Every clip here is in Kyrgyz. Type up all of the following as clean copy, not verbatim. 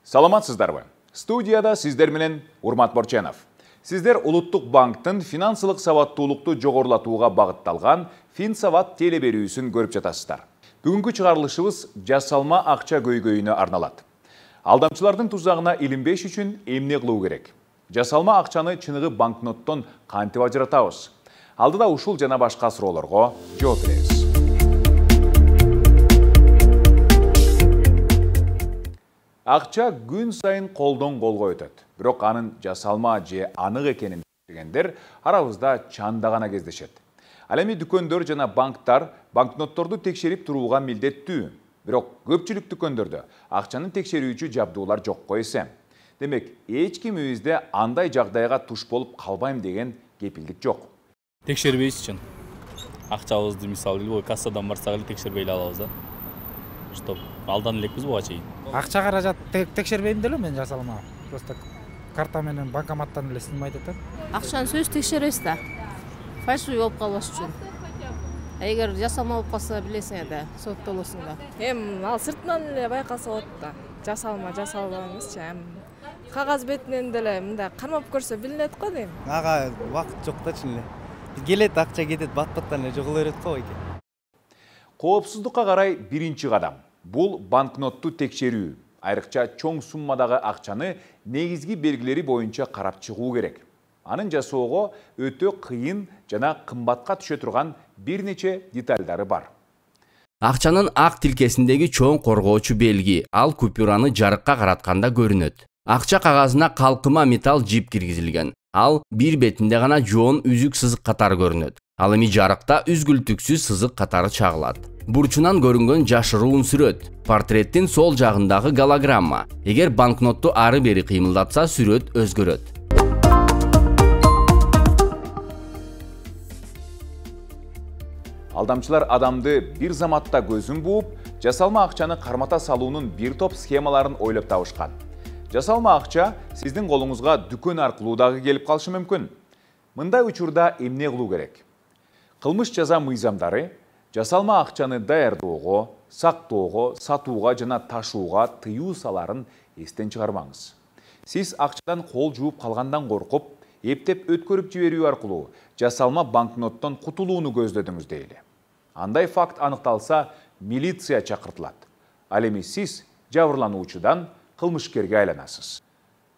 Саламатсыздарбы? Студияда сиздер менен Урмат Борченов. Сиздер Улуттук банктын финансылык сабаттуулукту жогорулатууга багытталган Финсават телеберүүсүн көрүп жатасыздар. Бүгүнкү чыгарылышыбыз жасалма акча көйгөйүнө арналат. Алдамчылардын тузагына илинбеш үчүн эмне кылуу керек? Жасалма акчаны чыныгы банкноттон кантип ажыратабыз? Алдыда ушул жана башка суроолорго жооп беребиз. Акча күн сайын колдон колго өтөт. Бирок анын жасалма же анык экенин билгендер арабызда чанда гана кездешет. Ал эми дүкөндөр жана банктар банкнотторду текшерип турууга милдеттүү. Бирок көпчүлүк дүкөндөрдө акчаны текшерүүчү жабдуулар жокко эсем. Демек, эч кимибизде андай жагдайга туш болуп калбайм деген кепилдик жок. Текшербейбиз үчүн. Акчабызды мисалы кассадан барсак эле текшербей алабыз да. Чтоб алдан элекпиз буга чейин. Акча каражат текшербейм деле мен жасалма. Просто карта менен банкоматтан эле снимать этем. Акчаны сөз текшеребиз да. Фальшивый болуп калбаш үчүн. Эгер жасалма болуп калса билесиң да, соттолосуң да. Ал сыртынан эле байкалса болот да. Жасалма эмесчи. Кагаз бетинен деле мындай кармап көрсө билинет го дейм. Ага убакыт жок да чын эле. Келет акча кетет, бат-баттан эле жоголо берет го экен. Коопсуздукка карай биринчи кадам. Бул банкнотту текшерүү. Айрыкча чоң суммадагы акчаны негизги белгилери боюнча карап чыгуу керек. Анын жасоого өтө кыйын жана кымбатка түшө турган бир нече детальдары бар. Акчанын ак тилкесиндеги чоң коргоочу белги, ал купюраны жарыкка каратканда көрүнөт. Акча кагазына калкыма металл жип киргизилген. Ал бир бетинде гана жоон үзүк сызык катары көрүнөт. Ал эми жарыкта үзгүлтүксүз сызык катары чагылат. Бурчунан көрүнгөн жашыруун сүрөт. Портреттин сол жагындагы голограмма. Эгер банкнотту ары бери кыймылдатса, сүрөт өзгөрөт. Алдамчылар адамды бир заматта көзүн бууп, жасалма акчаны кармата салуунун бир топ схемаларын ойлоп табышкан. Жасалма акча сиздин колуңузга дүкөн аркылуу дагы келип калышы мүмкүн. Мындай учурда эмне кылуу керек? Кылмыш жаза мыйзамдары жасалма акчаны даярдоого, сактоого, сатууга жана ташууга тыюу саларын эстен чыгармаңыз. Сиз акчадан кол жууп калгандан коркуп, эптеп өткөрүп жиберүү аркылуу жасалма банкноттон кутулууну көздөдүңүз дейли. Андай факт аныкталса, милиция чакыртылат. Ал эми сиз жабырлануучудан кылмышкерге айланасыз.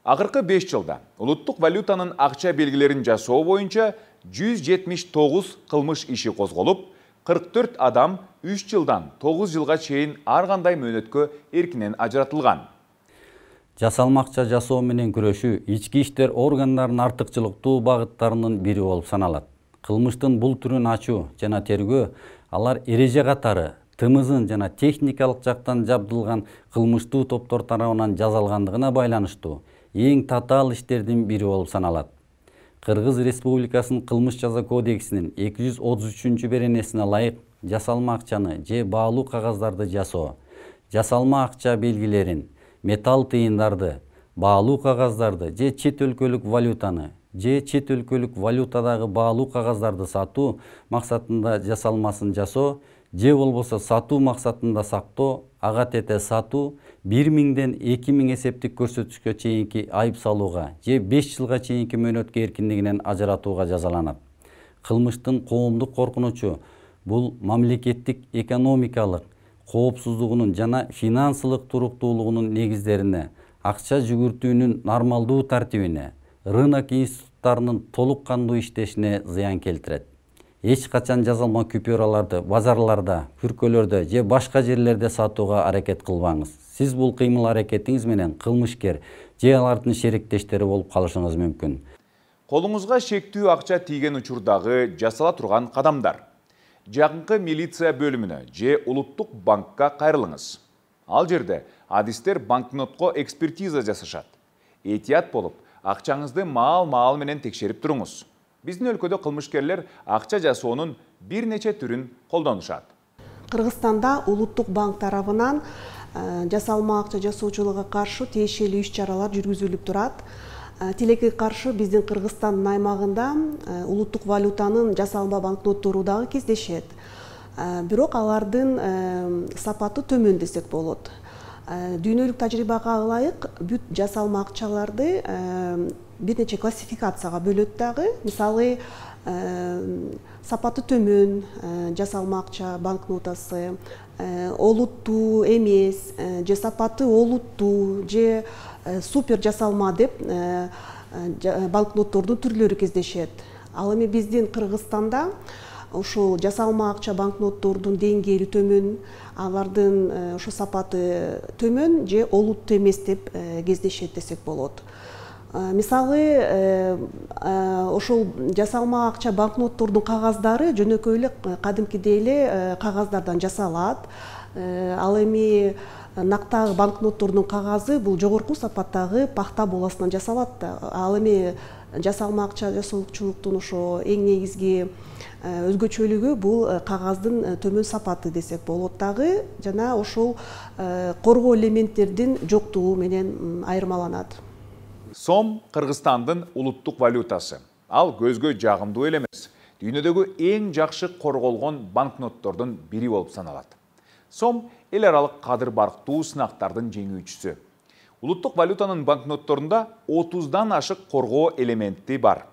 Акыркы 5 жылда улуттук валютанын акча белгилерин жасоо боюнча 179 кылмыш иши козголуп, 44 адам 3 жылдан 9 жылга чейин ар кандай мөөнөткө эркинен ажыратылган. Жасалма акча жасоо менен күрөшүү ички иштер органдарынын артыкчылыктуу багыттарынын бири болуп саналат. Кылмыштын бул түрүн ачуу жана тергөө алар эреже катары тымызын жана техникалык жактан жабдылган кылмыштуу топтор тарабынан жасалгандыгына байланыштуу эң татаал иштердин бири болуп саналат. Кыргыз Республикасынын кылмыш жаза кодексинин 233 беренесине ылайык жасалма акчаны же баалуу кагаздарды жасоо, жасалма акча белгилерин, металл тыйындарды, баалуу кагаздарды же чет өлкөлүк валютаны же чет өлкөлүк валютадагы баалуу кагаздарды сатуу максатында жасалмасын жасоо же болбосо сатуу максатында сактоо, ага тете сатуу 1000ден 2000 эсептик көрсөтүшкө чейинки айып салууга же 5 жылга чейинки мөөнөткө эркиндигинен ажыратууга жазаланат. Кылмыштын коомдук коркунучу бул мамлекеттик экономикалык коопсуздугунун жана финансылык туруктуулугунун негиздерине, акча жүгүртүүнүн нормалдуу тартибине, рынок институттарынын толук кандуу иштешине зыян келтирет. Эч качан жазалма купюраларды базарларда, күркөлөрдө же башка жерлерде сатууга аракет кылбаңыз. Сиз бул кыймыл аракетиңиз менен кылмышкер же алардын шериктештери болуп калышыңыз мүмкүн. Колуңузга шектүү акча тийген учурдагы жасала турган кадамдар. Жакынкы милиция бөлүмүнө же улуттук банкка кайрылыңыз. Ал жерде адистер банкнотко экспертиза жасашат. Этият болуп, акчаңызды маал менен текшерип туруңуз. Биздин өлкөдө кылмышкерлер акча жасоонун бир нече түрүн колдонушат. Кыргызстанда улуттук банк тарабынан жасалма акча жасоочулукка каршы тиешелүү иш-чаралар жүргүзүлүп турат. Тилекке каршы биздин Кыргызстандын аймагында улуттук валютанын жасалма банкноттору дагы кездешет. Бирок алардын сапаты төмөн десек болот. Дүйнөлүк тажрыйбага ылайык бүт жасалма акчаларды бир нече классификацияга бөлөт дагы. Мисалы сапаты төмөн жасалма акча банкнотасы, олуттуу эмес, же сапаты олуттуу, же супер жасалма деп банкноттордун түрлөрү кездешет. Ал эми биздин Кыргызстанда ушул жасалма акча банкноттордун деңгээли төмөн, алардын ошо сапаты төмөн же олуттуу эмес деп кездешет десек болот. Мисалы, ошол жасалма акча банкноттордун кагаздары жөнөкөй эле кадимкидей эле кагаздардан жасалат. Ал эми нактагы банкноттордун кагазы бул жогорку сапаттагы пахта боласынан жасалат да. Ал эми жасалма акча жасоочулуктун ошо эң негизги өзгөчөлүгү бул кагаздын төмөн сапаты десек болот дагы, жана ошол коргоо элементтердин жоктугу менен айырмаланат. Сом Кыргызстандын улуттук валютасы. Ал көзгө жагымдуу эле эмес, дүйнөдөгү эң жакшы корголгон банкноттордун бири болуп саналат. Сом эл аралык кадыр барктуу сынактардын жеңүүчүсү. Улуттук валютанын банкнотторунда 30дан ашык коргоо элементи бар.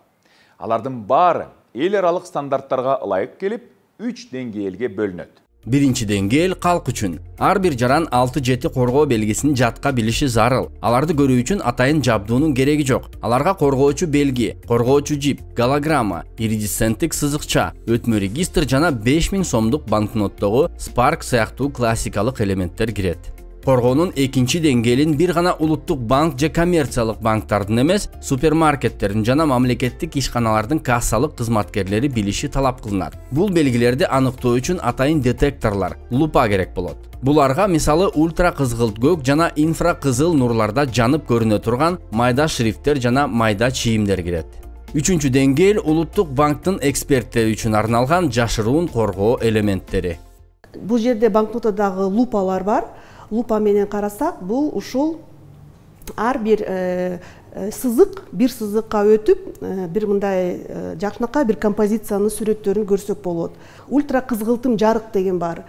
Алардын баары эл аралык стандарттарга ылайык келип, 3 деңгээлге бөлүнөт. Биринчи деңгээл калк үчүн. Ар бир жаран 6-7 коргоо белгисин жатка билиши зарыл. Аларды көрүү үчүн атайын жабдуунун кереги жок. Аларга коргоочу белги, коргоочу жип, голограмма, иридисценттик сызыкча, өтмө регистр жана 5000 сомдук банкноттогу Spark сыяктуу классикалык элементтер кирет. Коргоонун экинчи деңгээлин бир гана улуттук банк же коммерциялык банктардын эмес, супермаркеттердин жана мамлекеттик ишканалардын кассалык кызматкерлери билиши талап кылынат. Бул белгилерди аныктоо үчүн атайын детекторлор, лупа керек болот. Буларга мисалы ультра кызгылт көк жана инфра кызыл нурларда жанып көрүнө турган майда шрифттер жана майда чийимдер кирет. Үчүнчү деңгээл улуттук банктын эксперттери үчүн арналган жашыруун коргоо элементтери. Бул жерде банкнотадагы лупалар бар. Лупа менен карасак, бул ушул ар бир сызык, бир сызыкка өтүп, бир мындай жакшынакай бир композициянын сүрөттөрүн көрсөк болот. Ультра кызгылтым жарык деген бар.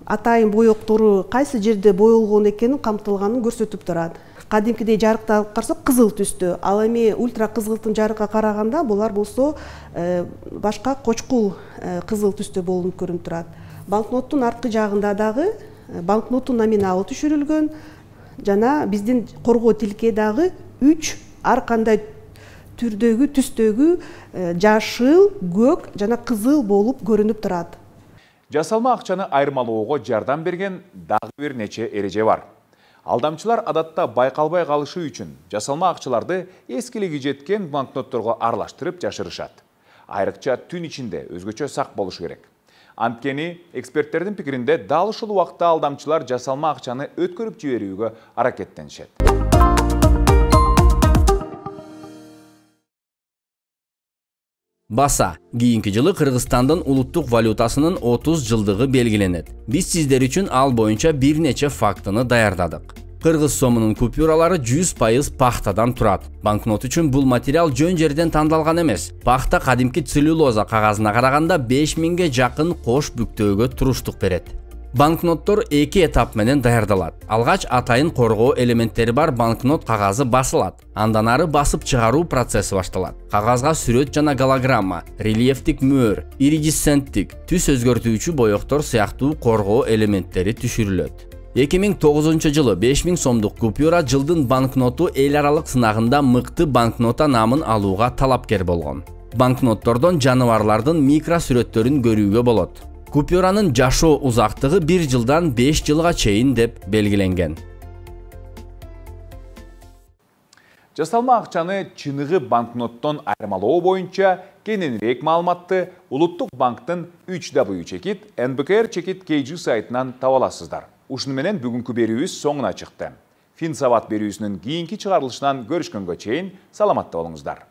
Атайын боектору кайсы жерде боелгон экенин камтылганын көрсөтүп турат. Кадимкидей жарыкты алып карасак кызыл түстө. Ал эми ультра кызгылтым жарыкка караганда булар болсо башка кочкул кызыл түстө болуп көрүнүп турат. Банкноттун арткы жагында дагы банкноттун номиналы түшүрүлгөн жана биздин коргоо тилке дагы 3 ар кандай түрдөгү түстөгү жашыл, көк жана кызыл болуп көрүнүп турат. Жасалма акчаны айырмалоого жардам берген дагы бир нече эреже бар. Алдамчылар адатта байкалбай калышы үчүн жасалма акчаларды эскилиги жеткен банкнотторго аралаштырып жашырышат. Айрыкча түн ичинде өзгөчө сак болушу керек. Анткени эксперттердин пикиринде дал ушул убакта алдамчылар жасалма акчаны өткөрүп жиберүүгө аракеттенишет. Баса, кийинки жылы Кыргызстандын улуттук валютасынын 30 жылдыгы белгиленет. Биз сиздер үчүн ал боюнча бир нече фактыны даярдадык. Кыргыз сомунун купюралары 100% пахтадан турат. Банкнот үчүн бул материал жөн жерден тандалган эмес. Пахта кадимки целлюлоза кагазына караганда 5000ге жакын кош бүктөөгө туруштук берет. Банкноттор 2 этап менен даярдалат. Алгач атайын коргоо элементтери бар банкнот кагазы басылат. Андан ары басып чыгаруу процесси башталат. Кагазга сүрөт жана голограмма, рельефтик мөөр, иридисценттик, түс өзгөртүүчү боектор сыяктуу коргоо элементтери түшүрүлөт. 2009 жылы 5000 сомдук купюра жылдын банкноту эл аралык сынагында мыкты банкнота намын алууга талапкер болгон. Банкноттордон жаныбарлардын микро сүрөттөрүн көрүүгө болот. Купюранын жашоо узактыгы 1 жылдан 5 жылга чейин деп белгиленген. Жасалма акчаны чыныгы банкноттон айырмалоо боюнча кененирээк маалыматты Улуттук банктын 3W чекит NBKR чекит KG сайтынан таба аласыздар. Ушуну менен бүгүнкү берүүбүз соңуна чыкты. Финсабат берүүсүнүн кийинки чыгарылышынан көрүшкөнгө чейин саламатта болуңуздар.